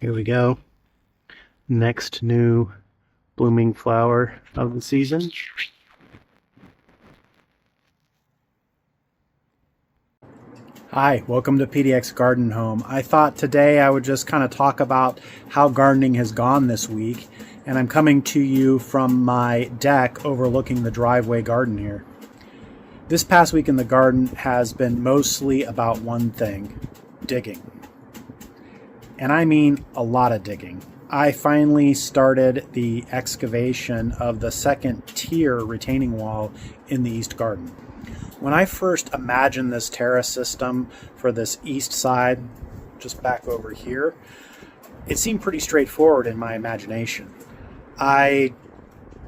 Here we go. Next new blooming flower of the season. Hi, welcome to PDX Garden Home. I thought today I would just kind of talk about how gardening has gone this week, and I'm coming to you from my deck overlooking the driveway garden here. This past week in the garden has been mostly about one thing: digging. And I mean a lot of digging. I finally started the excavation of the second tier retaining wall in the east garden. When I first imagined this terrace system for this east side, just back over here, it seemed pretty straightforward in my imagination. I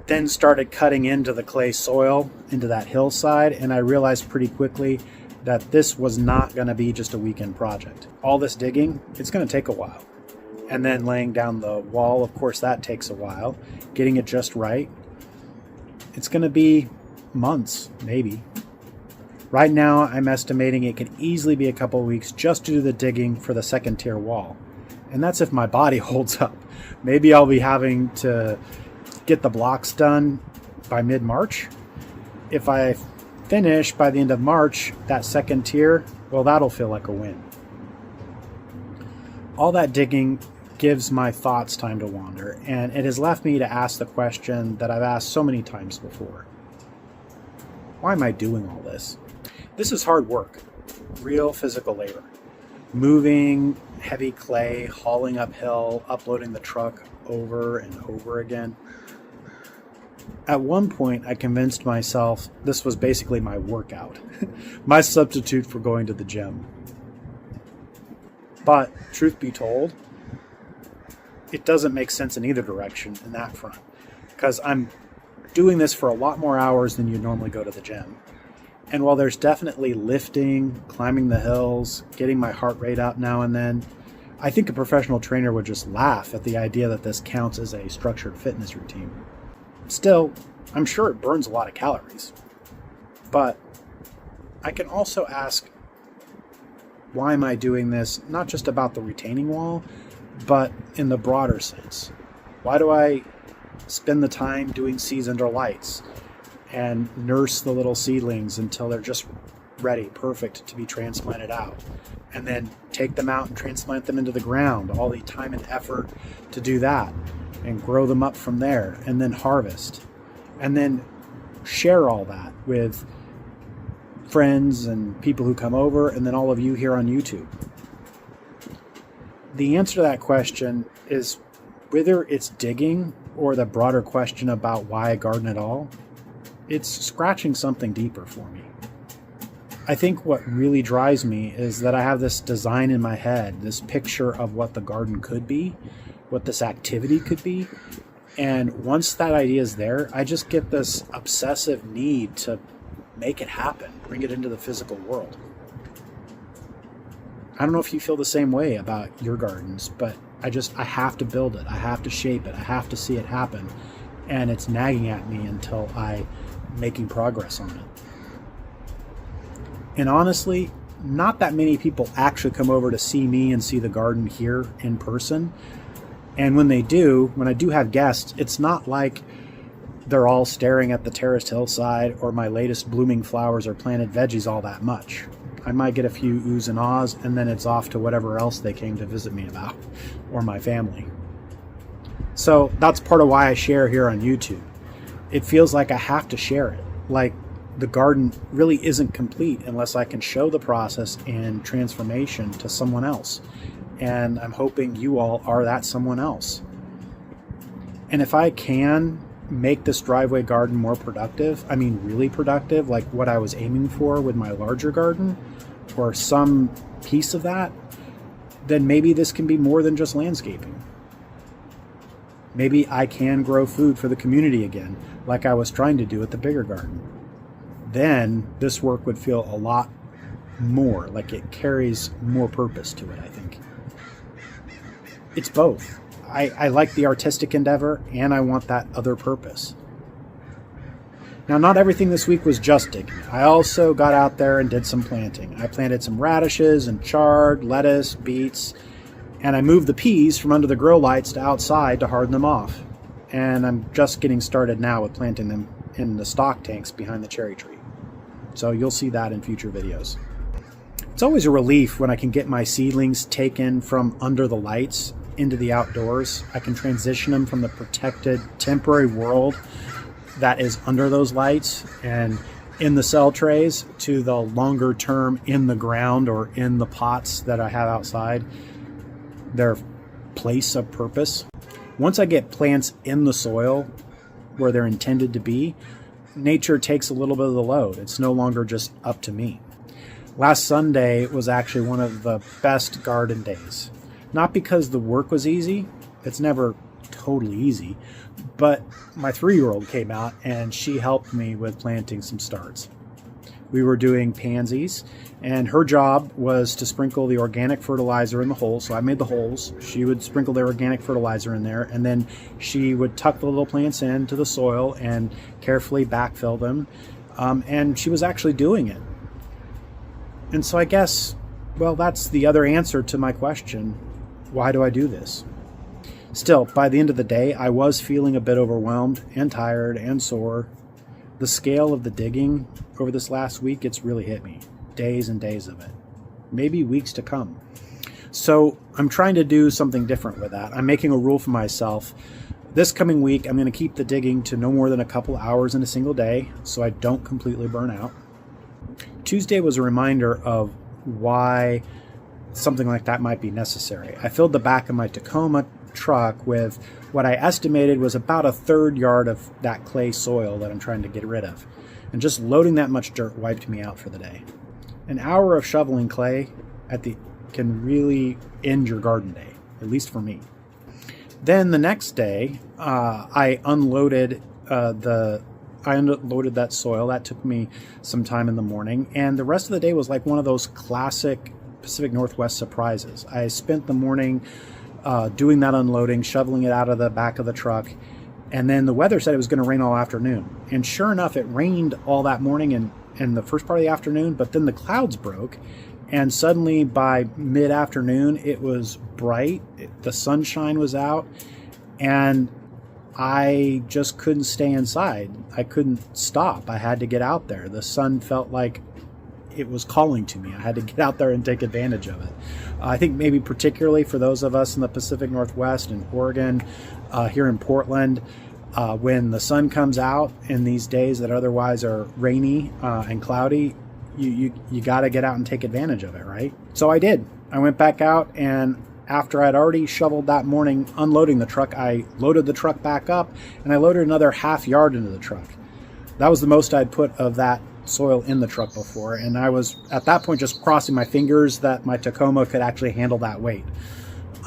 then started cutting into the clay soil, into that hillside, and I realized pretty quickly that this was not going to be just a weekend project. All this digging, it's going to take a while. And then laying down the wall, of course, that takes a while. Getting it just right, it's going to be months, maybe. Right now, I'm estimating it could easily be a couple of weeks just to do the digging for the second tier wall. And that's if my body holds up. Maybe I'll be having to get the blocks done by mid-March. If I finish by the end of March, that second tier, well, that'll feel like a win. All that digging gives my thoughts time to wander, and it has left me to ask the question that I've asked so many times before. Why am I doing all this? This is hard work, real physical labor. Moving heavy clay, hauling uphill, uploading the truck over and over again. At one point, I convinced myself this was basically my workout, my substitute for going to the gym. But, truth be told, it doesn't make sense in either direction in that front, because I'm doing this for a lot more hours than you normally go to the gym. And while there's definitely lifting, climbing the hills, getting my heart rate up now and then, I think a professional trainer would just laugh at the idea that this counts as a structured fitness routine. Still, I'm sure it burns a lot of calories. But I can also ask, why am I doing this? Not just about the retaining wall, but in the broader sense. Why do I spend the time doing seeds under lights and nurse the little seedlings until they're just ready, perfect to be transplanted out, and then take them out and transplant them into the ground, all the time and effort to do that, and grow them up from there, and then harvest, and then share all that with friends and people who come over, and then all of you here on YouTube? The answer to that question is, whether it's digging or the broader question about why I garden at all, it's scratching something deeper for me. I think what really drives me is that I have this design in my head, this picture of what the garden could be, what this activity could be. And once that idea is there, I just get this obsessive need to make it happen, bring it into the physical world. I don't know if you feel the same way about your gardens, but I have to build it. I have to shape it. I have to see it happen. And it's nagging at me until I'm making progress on it. And honestly, not that many people actually come over to see me and see the garden here in person. And when they do, when I do have guests, it's not like they're all staring at the terraced hillside or my latest blooming flowers or planted veggies all that much. I might get a few oohs and ahs, and then it's off to whatever else they came to visit me about, or my family. So that's part of why I share here on YouTube. It feels like I have to share it. Like the garden really isn't complete unless I can show the process and transformation to someone else. And I'm hoping you all are that someone else. And if I can make this driveway garden more productive, I mean really productive, like what I was aiming for with my larger garden, or some piece of that, then maybe this can be more than just landscaping. Maybe I can grow food for the community again, like I was trying to do at the bigger garden. Then this work would feel a lot more like it carries more purpose to it, I think. It's both. I like the artistic endeavor, and I want that other purpose. Now, not everything this week was just digging. I also got out there and did some planting. I planted some radishes and chard, lettuce, beets, And I moved the peas from under the grow lights to outside to harden them off. And I'm just getting started now with planting them in the stock tanks behind the cherry tree. So you'll see that in future videos. It's always a relief when I can get my seedlings taken from under the lights into the outdoors. I can transition them from the protected temporary world that is under those lights and in the cell trays to the longer term in the ground or in the pots that I have outside, their place of purpose. Once I get plants in the soil where they're intended to be, nature takes a little bit of the load. It's no longer just up to me. Last Sunday was actually one of the best garden days. Not because the work was easy, it's never totally easy, but my 3-year-old came out and she helped me with planting some starts. We were doing pansies, and her job was to sprinkle the organic fertilizer in the holes. So I made the holes. She would sprinkle the organic fertilizer in there, and then she would tuck the little plants into the soil and carefully backfill them. And she was actually doing it. And so I guess, well, that's the other answer to my question. Why do I do this? Still, by the end of the day, I was feeling a bit overwhelmed and tired and sore. The scale of the digging over this last week, it's really hit me. Days and days of it. Maybe weeks to come. So I'm trying to do something different with that. I'm making a rule for myself. This coming week, I'm going to keep the digging to no more than a couple hours in a single day so I don't completely burn out. Tuesday was a reminder of why something like that might be necessary. I filled the back of my Tacoma truck with what I estimated was about 1/3 yard of that clay soil that I'm trying to get rid of. And just loading that much dirt wiped me out for the day. An hour of shoveling clay can really end your garden day, at least for me. Then the next day, I unloaded that soil. That took me some time in the morning, and the rest of the day was like one of those classic Pacific Northwest surprises. I spent the morning doing that unloading, shoveling it out of the back of the truck, and then the weather said it was going to rain all afternoon. And sure enough, it rained all that morning and the first part of the afternoon, but then the clouds broke, and suddenly by mid-afternoon, it was bright, the sunshine was out, and I just couldn't stay inside. I couldn't stop. I had to get out there. The sun felt like it was calling to me. I had to get out there and take advantage of it. I think maybe particularly for those of us in the Pacific Northwest and Oregon, here in Portland, when the sun comes out in these days that otherwise are rainy and cloudy, you got to get out and take advantage of it, right? So I did. I went back out, and after I'd already shoveled that morning unloading the truck, I loaded the truck back up, and I loaded another half yard into the truck. That was the most I'd put of that soil in the truck before, and I was at that point just crossing my fingers that my Tacoma could actually handle that weight.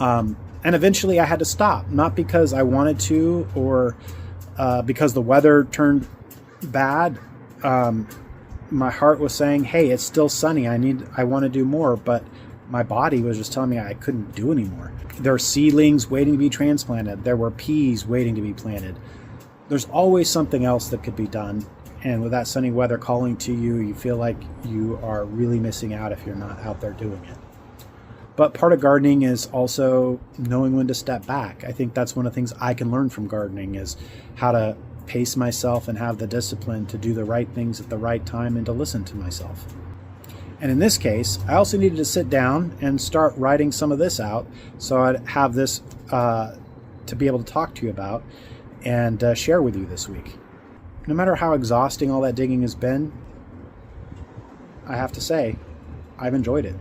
And eventually I had to stop, not because I wanted to or because the weather turned bad. My heart was saying, hey, it's still sunny, I want to do more, but my body was just telling me I couldn't do anymore. There were seedlings waiting to be transplanted. There were peas waiting to be planted. There's always something else that could be done. And with that sunny weather calling to you, you feel like you are really missing out if you're not out there doing it. But part of gardening is also knowing when to step back. I think that's one of the things I can learn from gardening is how to pace myself and have the discipline to do the right things at the right time and to listen to myself. And in this case, I also needed to sit down and start writing some of this out so I'd have this to be able to talk to you about and share with you this week. No matter how exhausting all that digging has been, I have to say, I've enjoyed it.